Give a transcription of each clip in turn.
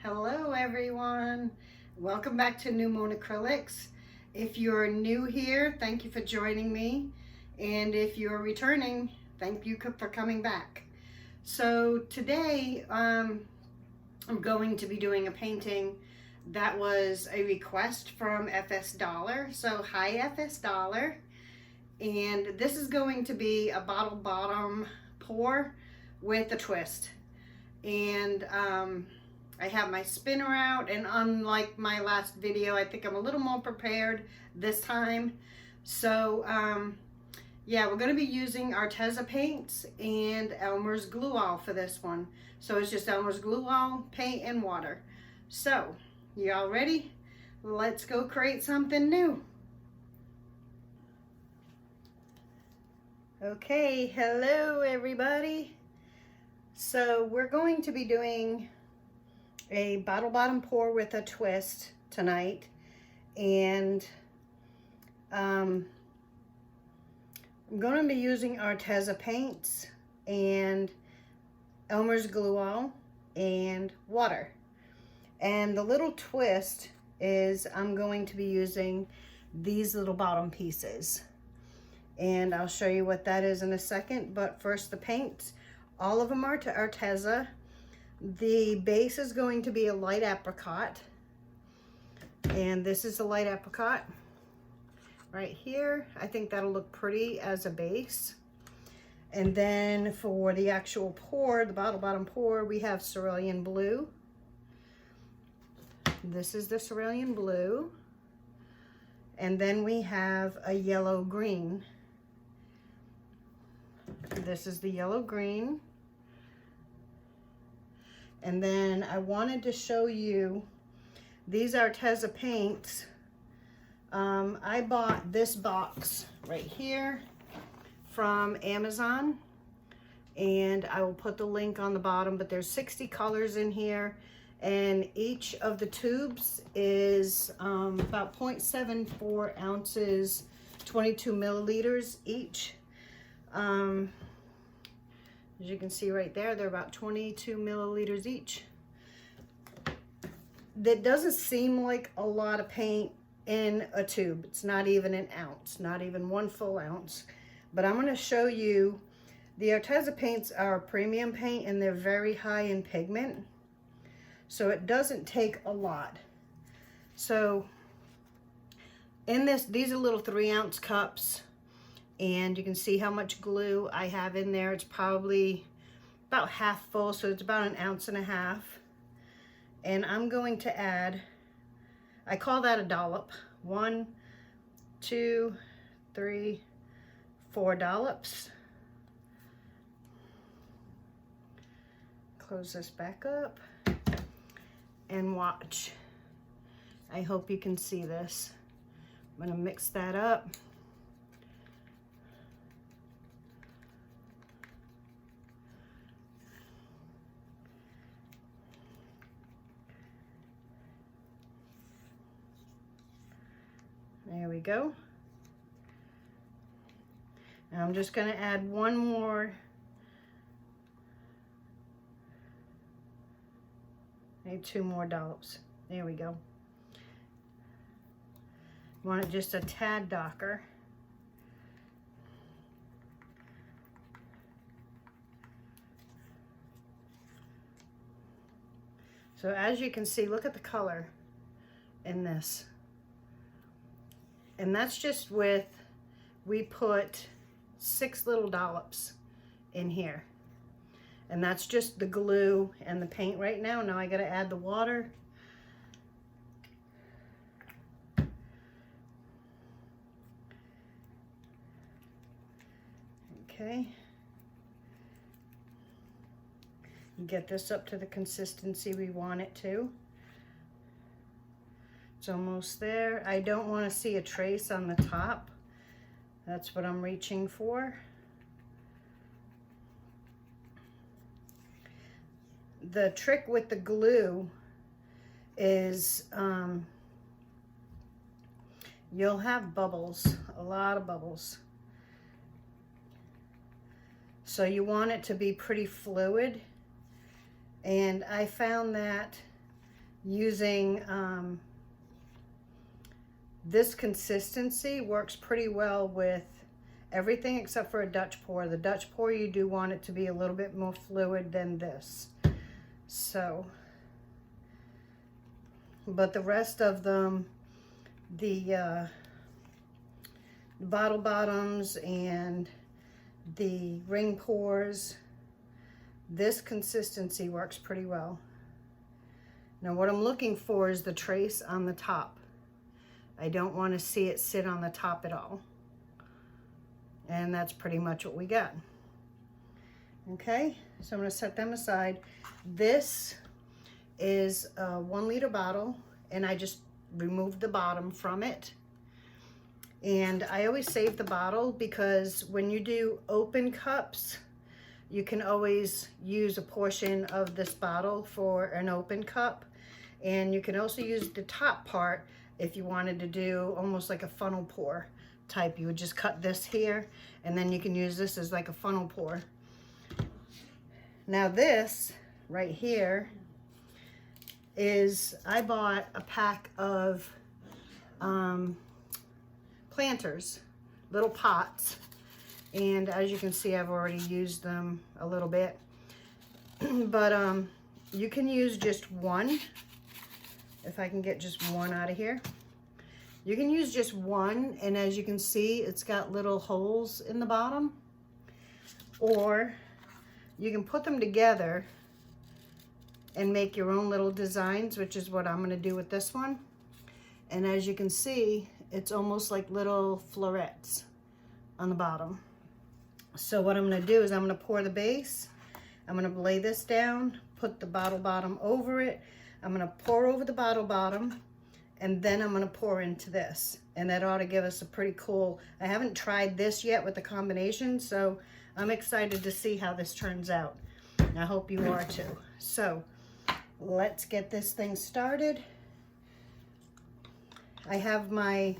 Hello everyone, welcome back to New Moon Acrylics. If you're new here, thank you for joining me, and if you're returning, thank you for coming back. So today I'm going to be doing a painting that was a request from FS Dollar. So hi FS Dollar, and this is going to be a bottle bottom pour with a twist. And I have my spinner out, and unlike my last video, I think I'm a little more prepared this time. So yeah, we're going to be using Arteza paints and Elmer's glue all for this one. So it's just Elmer's glue all, paint, and water. So you all ready? Let's go create something new. Okay, hello everybody. So we're going to be doing a bottle bottom pour with a twist tonight, and I'm going to be using Arteza paints and Elmer's glue all and water. And the little twist is I'm going to be using these little bottom pieces, and I'll show you what that is in a second. But first, the paints, all of them are to Arteza. The base is going to be a light apricot, and this is a light apricot right here. I think that'll look pretty as a base. And then for the actual pour, the bottle bottom pour, we have cerulean blue. This is the cerulean blue. And then we have a yellow green. This is the yellow green. And then I wanted to show you these Arteza paints. I bought this box right here from Amazon, and I will put the link on the bottom, but there's 60 colors in here, and each of the tubes is about 0.74 ounces, 22 milliliters each. As you can see right there, they're about 22 milliliters each. That doesn't seem like a lot of paint in a tube. It's not even an ounce, not even one full ounce. But I'm going to show you, the Arteza paints are premium paint, and they're very high in pigment. So it doesn't take a lot. So in this, these are little 3-ounce cups. And you can see how much glue I have in there. It's probably about half full, so it's about 1.5 ounces. And I'm going to add, I call that a dollop. 1, 2, 3, 4 dollops. Close this back up and watch. I hope you can see this. I'm going to mix that up. There we go. And I'm just going to add one more. Maybe 2 more dollops. There we go. Want it just a tad darker. So as you can see, look at the color in this. And that's just with, we put 6 little dollops in here. And that's just the glue and the paint right now. Now I gotta add the water. Okay. Get this up to the consistency we want it to. It's almost there. I don't want to see a trace on the top. That's what I'm reaching for. The trick with the glue is you'll have bubbles, a lot of bubbles. So you want it to be pretty fluid. And I found that using this consistency works pretty well with everything except for a Dutch pour. The Dutch pour, you do want it to be a little bit more fluid than this. So, but the rest of them, the bottle bottoms and the ring pours, this consistency works pretty well. Now what I'm looking for is the trace on the top. I don't want to see it sit on the top at all. And that's pretty much what we got. Okay, so I'm going to set them aside. This is a 1 liter bottle, and I just removed the bottom from it. And I always save the bottle because when you do open cups, you can always use a portion of this bottle for an open cup. And you can also use the top part if you wanted to do almost like a funnel pour type. You would just cut this here, and then you can use this as like a funnel pour. Now this right here is, I bought a pack of planters, little pots, and as you can see, I've already used them a little bit. But you can use just one. If I can get just one out of here. You can use just one, and as you can see, it's got little holes in the bottom. Or you can put them together and make your own little designs, which is what I'm going to do with this one. And as you can see, it's almost like little florets on the bottom. So what I'm going to do is I'm going to pour the base. I'm going to lay this down, put the bottle bottom over it. I'm going to pour over the bottle bottom, and then I'm going to pour into this. And that ought to give us a pretty cool, I haven't tried this yet with the combination, so I'm excited to see how this turns out. I hope you are too. So let's get this thing started. I have my,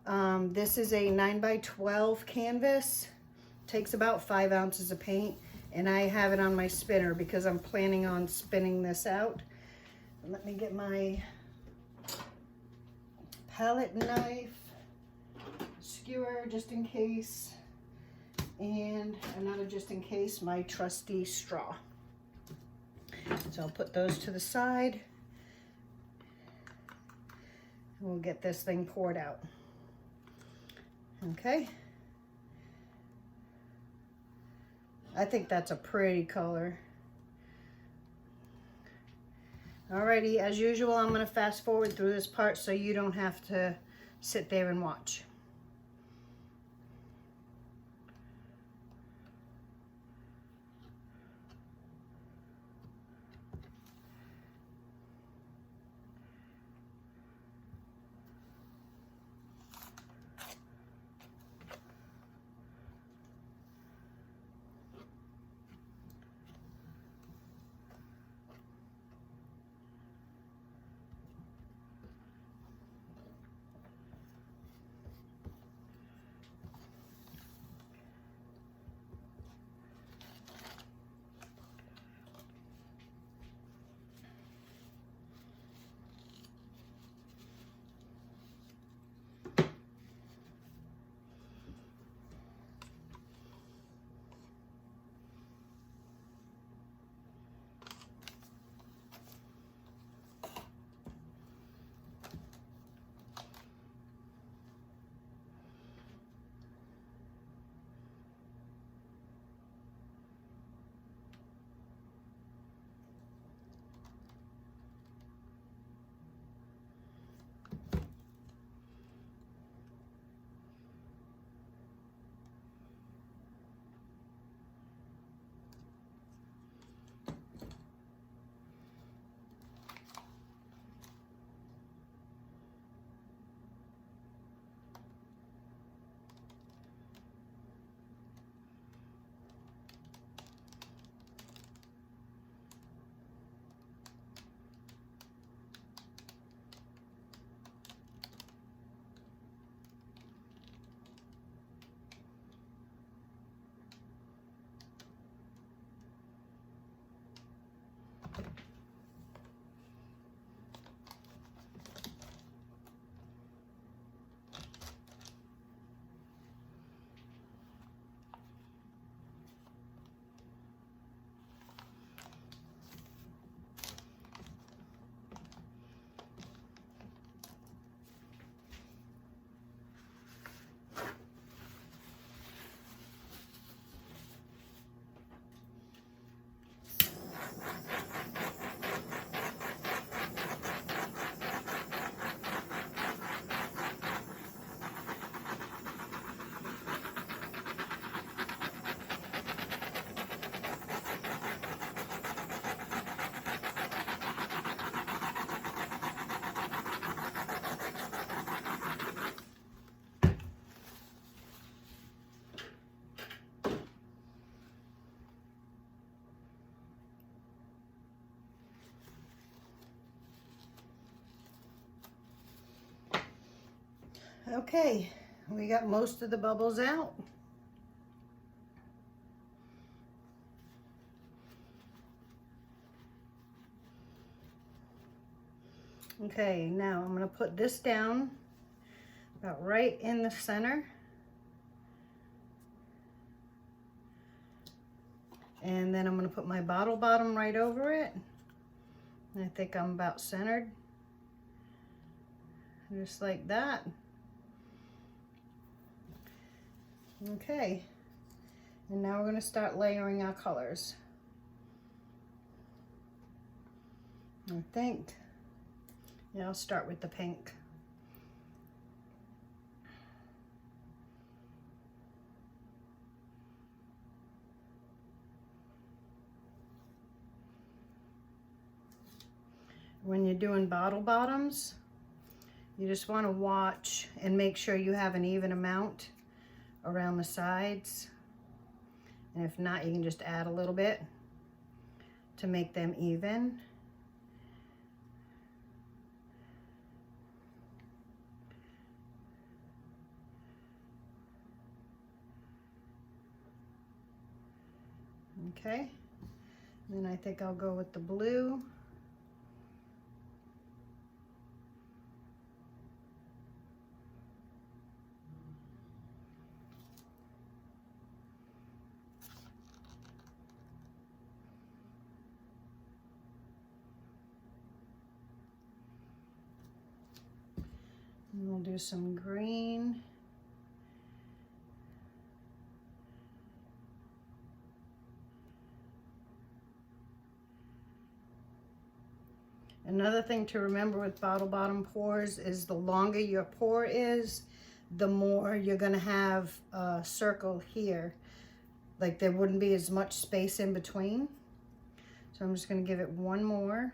this is a 9x12 canvas. Takes about 5 ounces of paint, and I have it on my spinner because I'm planning on spinning this out. Let me get my palette knife, skewer just in case, and another just in case, my trusty straw. So I'll put those to the side. We'll get this thing poured out. Okay. I think that's a pretty color. Alrighty, as usual, I'm going to fast forward through this part so you don't have to sit there and watch. Okay, we got most of the bubbles out. Okay, now I'm going to put this down about right in the center. And then I'm going to put my bottle bottom right over it. And I think I'm about centered. Just like that. Okay. And now we're going to start layering our colors. I think, yeah, I'll start with the pink. When you're doing bottle bottoms, you just want to watch and make sure you have an even amount around the sides. And if not, you can just add a little bit to make them even. Okay, then I think I'll go with the blue. And we'll do some green. Another thing to remember with bottle bottom pours is the longer your pour is, the more you're gonna have a circle here. Like there wouldn't be as much space in between. So I'm just gonna give it one more.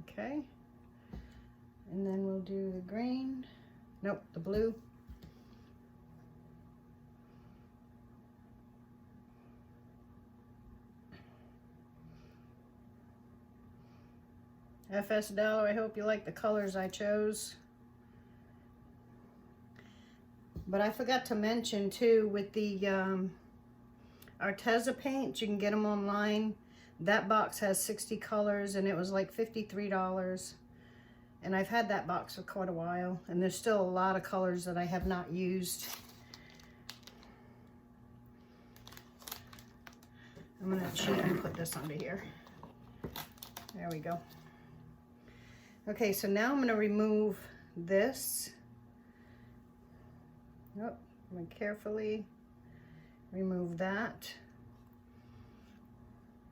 Okay. And then we'll do the green. Nope, the blue. FS Dollar, I hope you like the colors I chose. But I forgot to mention too, with the Arteza paints, you can get them online. That box has 60 colors and it was like $53. And I've had that box for quite a while, and there's still a lot of colors that I have not used. I'm gonna cheat and put this under here. There we go. Okay, so now I'm gonna remove this. Yep, I'm gonna carefully remove that.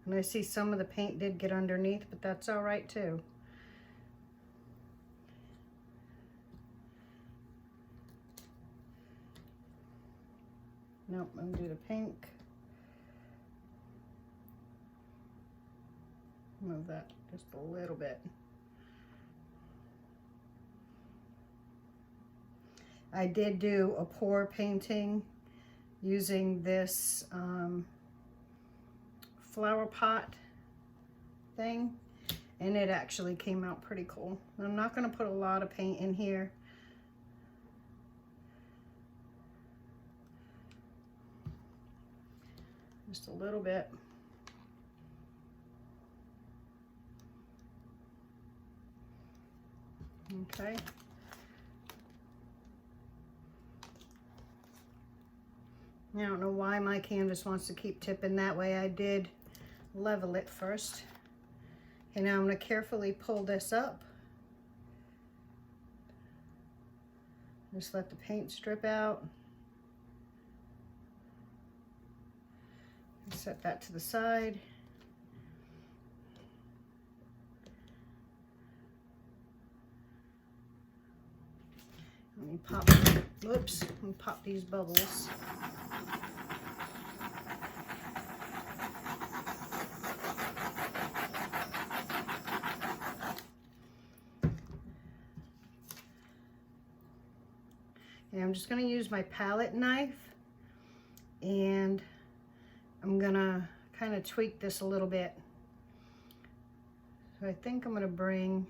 And I see some of the paint did get underneath, but that's all right too. Nope, I'm gonna do the pink. Move that just a little bit. I did do a pour painting using this flower pot thing, and it actually came out pretty cool. I'm not gonna put a lot of paint in here. Just a little bit. Okay. I don't know why my canvas wants to keep tipping that way. I did level it first. Okay, now I'm going to carefully pull this up. Just let the paint strip out. Set that to the side. Let me pop, whoops, let me pop these bubbles. And I'm just going to use my palette knife and I'm gonna kind of tweak this a little bit. So I think I'm gonna bring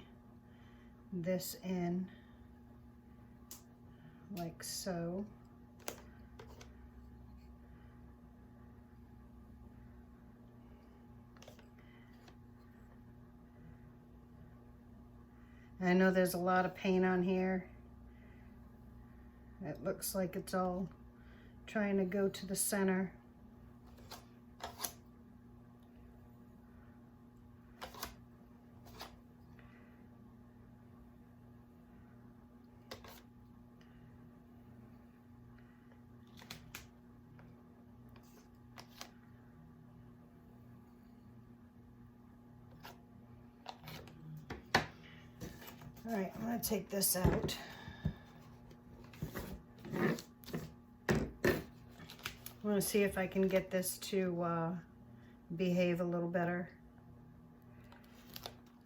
this in like so. I know there's a lot of paint on here. It looks like it's all trying to go to the center. All right, I'm gonna take this out. I want to see if I can get this to behave a little better.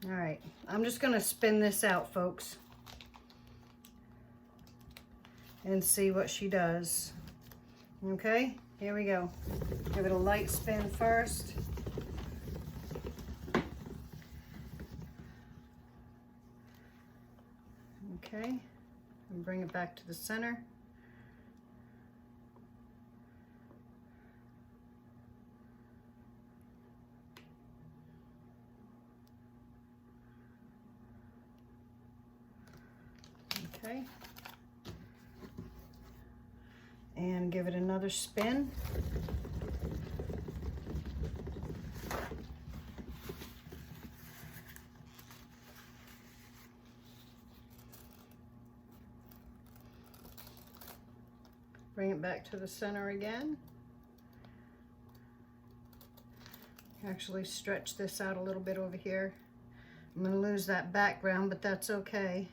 All right, I'm just gonna spin this out, folks, and see what she does. Okay, here we go. Give it a light spin first. Okay, and bring it back to the center. Okay, and give it another spin. Bring it back to the center again. Actually stretch this out a little bit over here. I'm going to lose that background, but that's okay.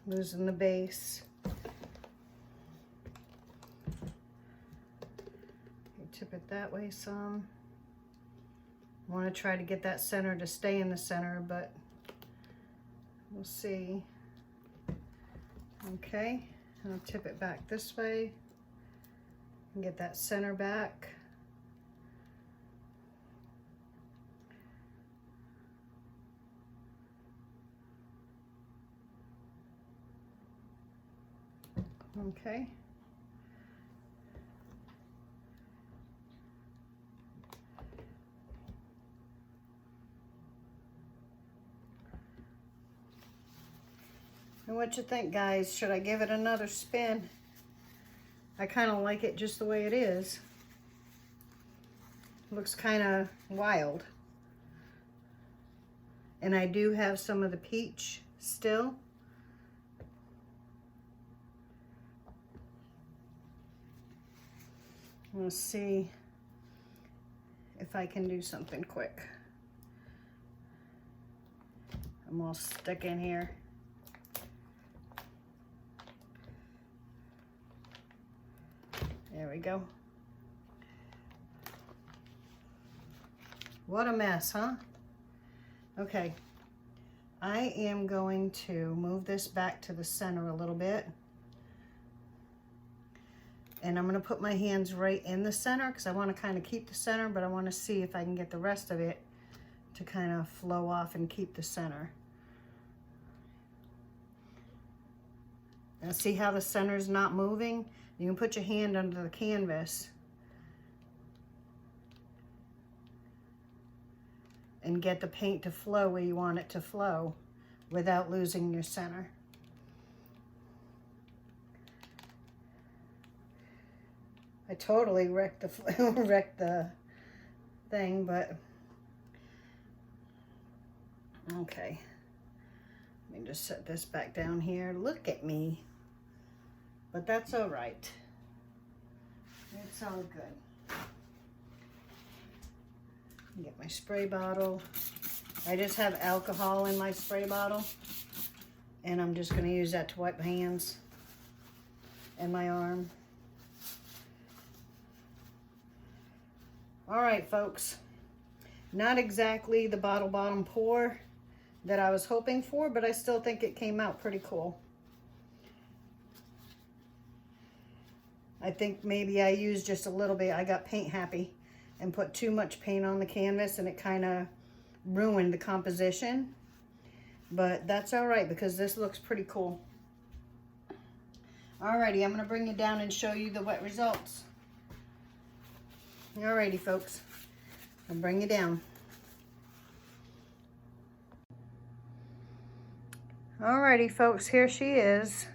Losing the base. Tip it that way some. I want to try to get that center to stay in the center, but we'll see. Okay. I'll tip it back this way and get that center back. Okay. And what you think, guys? Should I give it another spin? I kind of like it just the way it is. Looks kind of wild. And I do have some of the peach still. Let's see if I can do something quick. I'm all stuck in here. There we go. What a mess, huh? Okay. I am going to move this back to the center a little bit. And I'm going to put my hands right in the center because I want to kind of keep the center, but I want to see if I can get the rest of it to kind of flow off and keep the center. Now see how the center is not moving? You can put your hand under the canvas and get the paint to flow where you want it to flow without losing your center. I totally wrecked the thing, but okay. Let me just set this back down here. Look at me. But that's all right. It's all good. Get my spray bottle. I just have alcohol in my spray bottle, and I'm just going to use that to wipe my hands and my arm. All right, folks. Not exactly the bottle bottom pour that I was hoping for, but I still think it came out pretty cool. I think maybe I used just a little bit. I got paint happy and put too much paint on the canvas, and it kind of ruined the composition. But that's all right because this looks pretty cool. Alrighty, I'm going to bring you down and show you the wet results. Alrighty, folks. I'll bring you down. Alrighty, folks, here she is.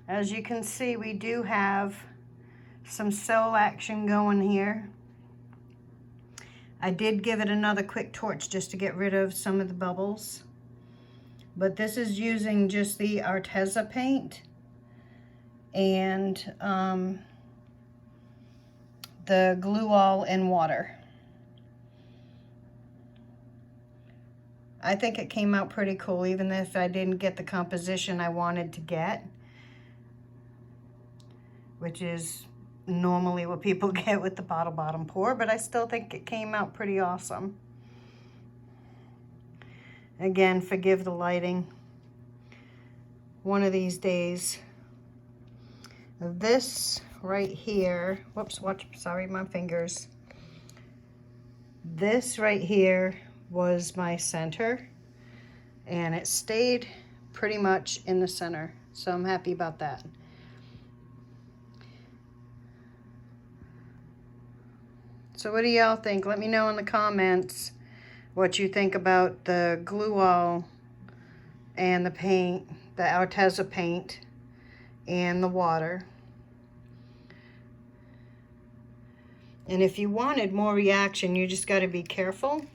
As you can see, we do have some cell action going here. I did give it another quick torch just to get rid of some of the bubbles. But this is using just the Arteza paint and the glue all in water. I think it came out pretty cool, even if I didn't get the composition I wanted to get, which is normally what people get with the bottle bottom pour, but I still think it came out pretty awesome. Again, forgive the lighting. One of these days. This right here, whoops, watch, sorry, my fingers. This right here was my center, and it stayed pretty much in the center, so I'm happy about that. So what do y'all think? Let me know in the comments what you think about the glue all and the paint, the Arteza paint and the water. And if you wanted more reaction, you just got to be careful.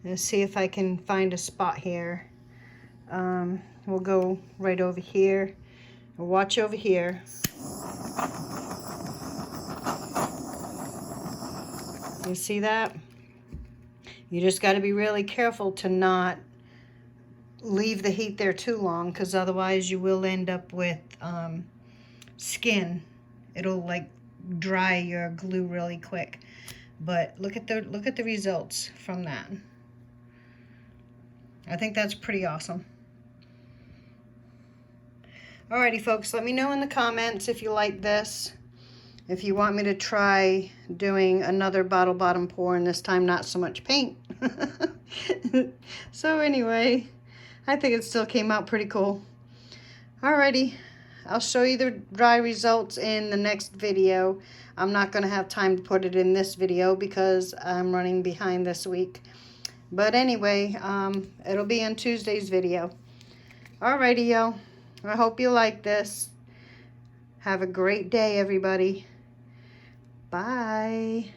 Let's see if I can find a spot here. We'll go right over here. Watch over here. You see that? You just got to be really careful to not leave the heat there too long, because otherwise you will end up with skin. It'll like dry your glue really quick. But look at the results from that. I think that's pretty awesome. Alrighty, folks, let me know in the comments if you like this. If you want me to try doing another bottle bottom pour, and this time not so much paint. So anyway, I think it still came out pretty cool. Alrighty, I'll show you the dry results in the next video. I'm not going to have time to put it in this video because I'm running behind this week. But anyway, it'll be in Tuesday's video. Alrighty, y'all. I hope you like this. Have a great day, everybody. Bye.